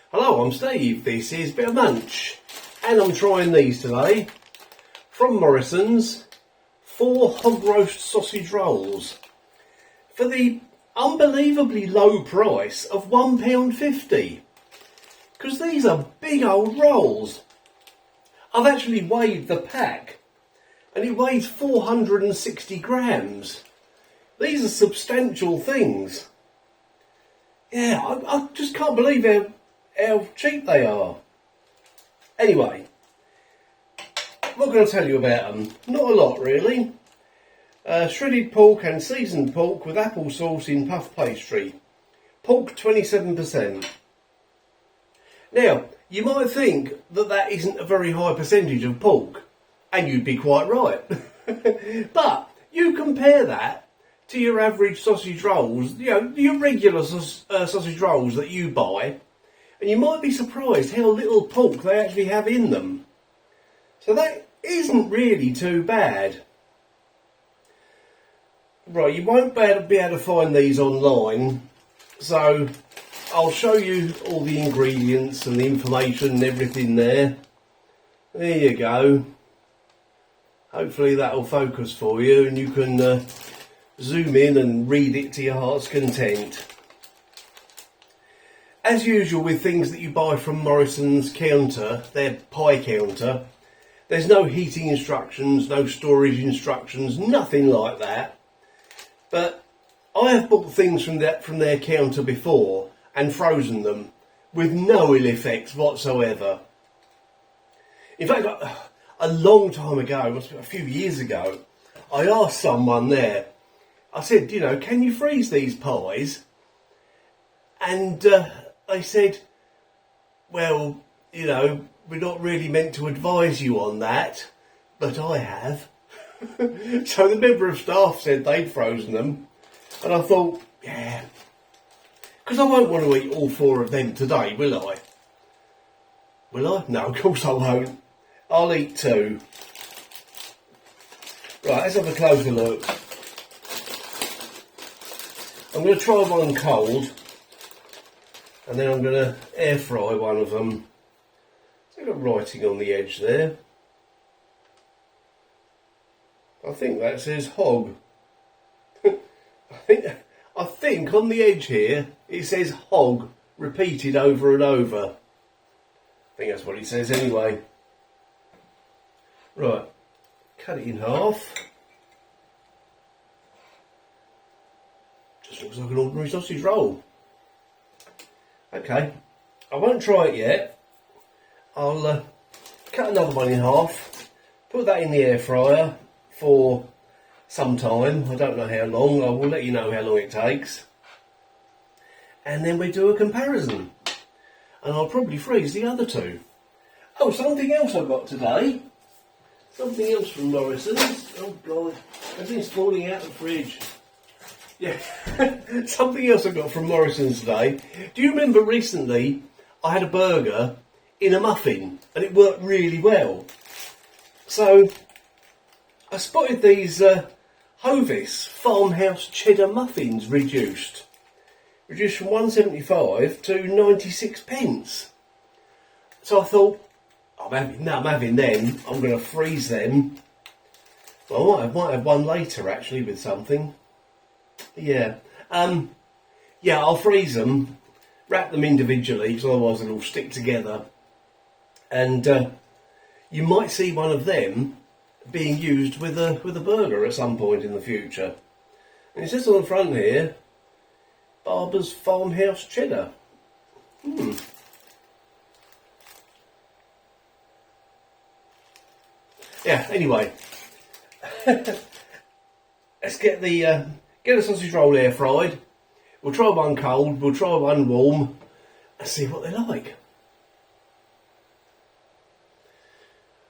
Hello, I'm Steve. This is Bit of Munch, and I'm trying these today from Morrisons. 4 hog roast sausage rolls for the unbelievably low price of £1.50. Because these are big old rolls. I've actually weighed the pack, and it weighs 460 grams. These are substantial things. Yeah, I just can't believe how cheap they are. Anyway, what can I tell you about them? Not a lot, really. Shredded pork and seasoned pork with applesauce in puff pastry. Pork 27%. Now, you might think that that isn't a very high percentage of pork, and you'd be quite right. But you compare that to your average sausage rolls, your regular sausage rolls that you buy, and you might be surprised how little pork they actually have in them. So that isn't really too bad. Right, you won't be able to find these online, so I'll show you all the ingredients and the information and everything there. There you go. Hopefully that'll focus for you and you can zoom in and read it to your heart's content. As usual with things that you buy from Morrisons counter, their pie counter, there's no heating instructions, no storage instructions, nothing like that. But I have bought things from their counter before and frozen them with no ill effects whatsoever. In fact, a long time ago, must be a few years ago, I asked someone there, I said, can you freeze these pies? And they said, well, we're not really meant to advise you on that, but I have. So the member of staff said they'd frozen them, and I thought, yeah, because I won't want to eat all 4 of them today, will I? Will I? No, of course I won't. I'll eat 2. Right, let's have a closer look. I'm going to try one cold, and then I'm going to air fry one of them. I've got writing on the edge there. I think that says hog. I think on the edge here it says hog repeated over and over. I think that's what it says anyway. Right, cut it in half. Just looks like an ordinary sausage roll. Okay, I won't try it yet. I'll cut another one in half, put that in the air fryer for some time. I don't know how long. I will let you know how long it takes. And then we do a comparison. And I'll probably freeze the other 2. Oh, something else I got today. Something else from Morrisons. Oh God, everything's falling out of the fridge. Yeah, something else I got from Morrisons today. Do you remember recently I had a burger in a muffin and it worked really well? So I spotted these Hovis farmhouse cheddar muffins reduced from 1.75 to 96 pence. So I thought, I'm having them. I'm going to freeze them. Well, I might have one later actually with something. Yeah. Yeah, I'll freeze them, wrap them individually because otherwise they'll all stick together. And you might see one of them being used with a burger at some point in the future. And it says on the front here, Barber's Farmhouse Cheddar. Yeah, anyway. Let's get the sausage roll air fried. We'll try one cold, we'll try one warm, and see what they're like.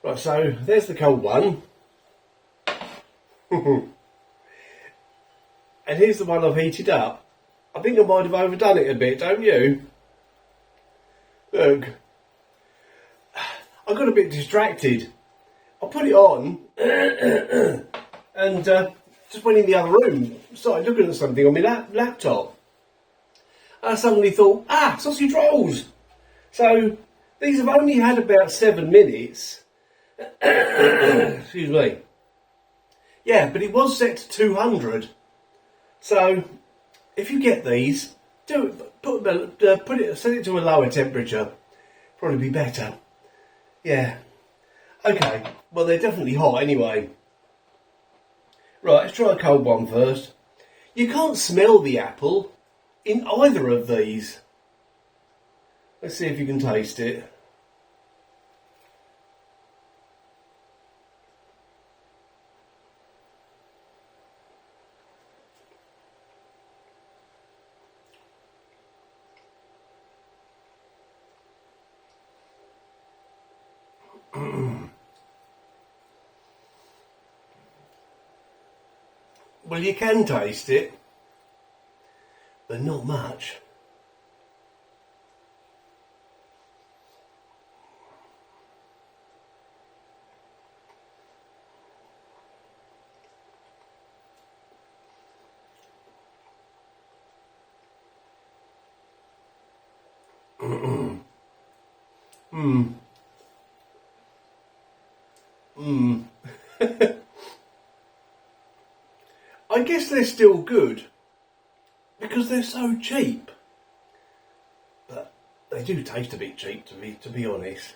Right, so there's the cold one. And here's the one I've heated up. I think I might have overdone it a bit, don't you? Look. I got a bit distracted. I put it on and just went in the other room, started looking at something on my laptop. And I suddenly thought, sausage rolls. So these have only had about 7 minutes. Excuse me. Yeah, but it was set to 200. So if you get these, set it to a lower temperature. Probably be better. Yeah. Okay. Well, they're definitely hot anyway. Right, let's try a cold one first. You can't smell the apple in either of these. Let's see if you can taste it. Well, you can taste it, but not much. I guess they're still good because they're so cheap, but they do taste a bit cheap to be honest.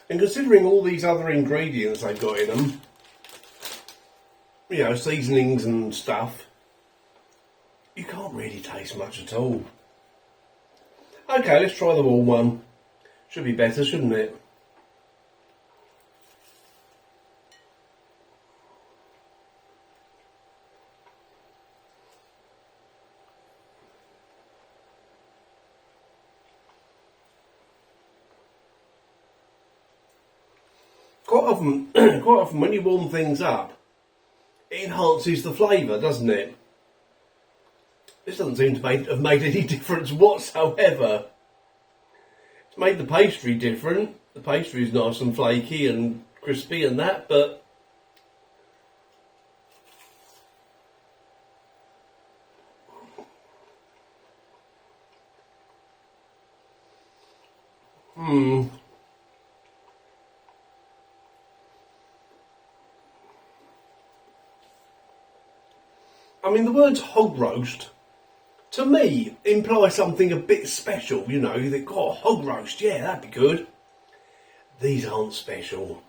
And considering all these other ingredients they've got in them, you know, seasonings and stuff, you can't really taste much at all. Okay, let's try the warm one. Should be better, shouldn't it? Quite often when you warm things up, it enhances the flavour, doesn't it? This doesn't seem to have made any difference whatsoever. It's made the pastry different. The pastry is nice and flaky and crispy and that, but I mean, the words hog roast, to me, imply something a bit special, you know. You think, oh, hog roast, yeah, that'd be good. These aren't special.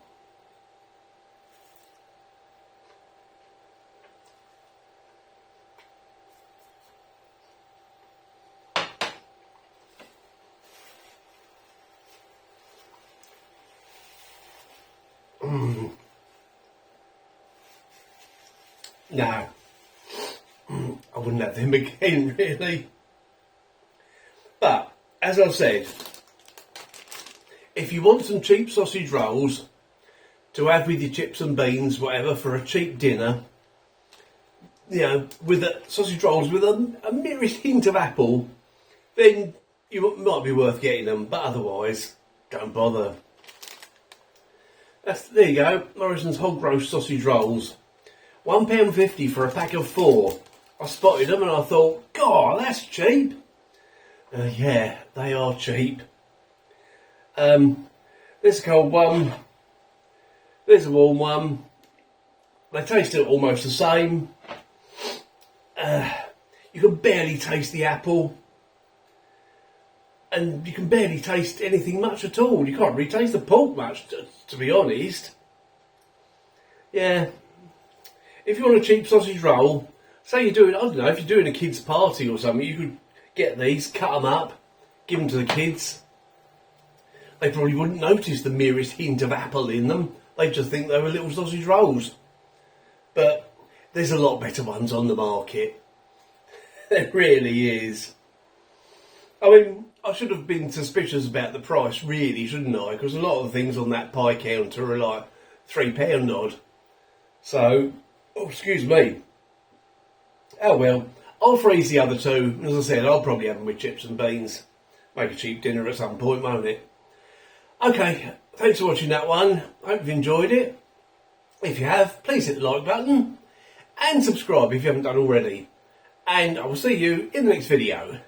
No. I wouldn't have them again, really. But, as I've said, if you want some cheap sausage rolls to have with your chips and beans, whatever, for a cheap dinner, you know, with sausage rolls with a merest hint of apple, then you might be worth getting them, but otherwise, don't bother. There you go, Morrisons hog roast sausage rolls. £1.50 for a pack of 4. I spotted them and I thought, God, that's cheap. Yeah, they are cheap. There's a cold one. There's a warm one. They taste almost the same. You can barely taste the apple. And you can barely taste anything much at all. You can't really taste the pork much, to be honest. Yeah. If you want a cheap sausage roll, say you're doing, I don't know, if you're doing a kid's party or something, you could get these, cut them up, give them to the kids. They probably wouldn't notice the merest hint of apple in them. They'd just think they were little sausage rolls. But there's a lot better ones on the market. There really is. I mean, I should have been suspicious about the price, really, shouldn't I? Because a lot of the things on that pie counter are like £3 odd. So, oh, excuse me. Oh well, I'll freeze the other two. As I said, I'll probably have them with chips and beans. make a cheap dinner at some point, won't it? Okay, thanks for watching that one. I hope you've enjoyed it. If you have, please hit the like button and subscribe if you haven't done already. And I will see you in the next video.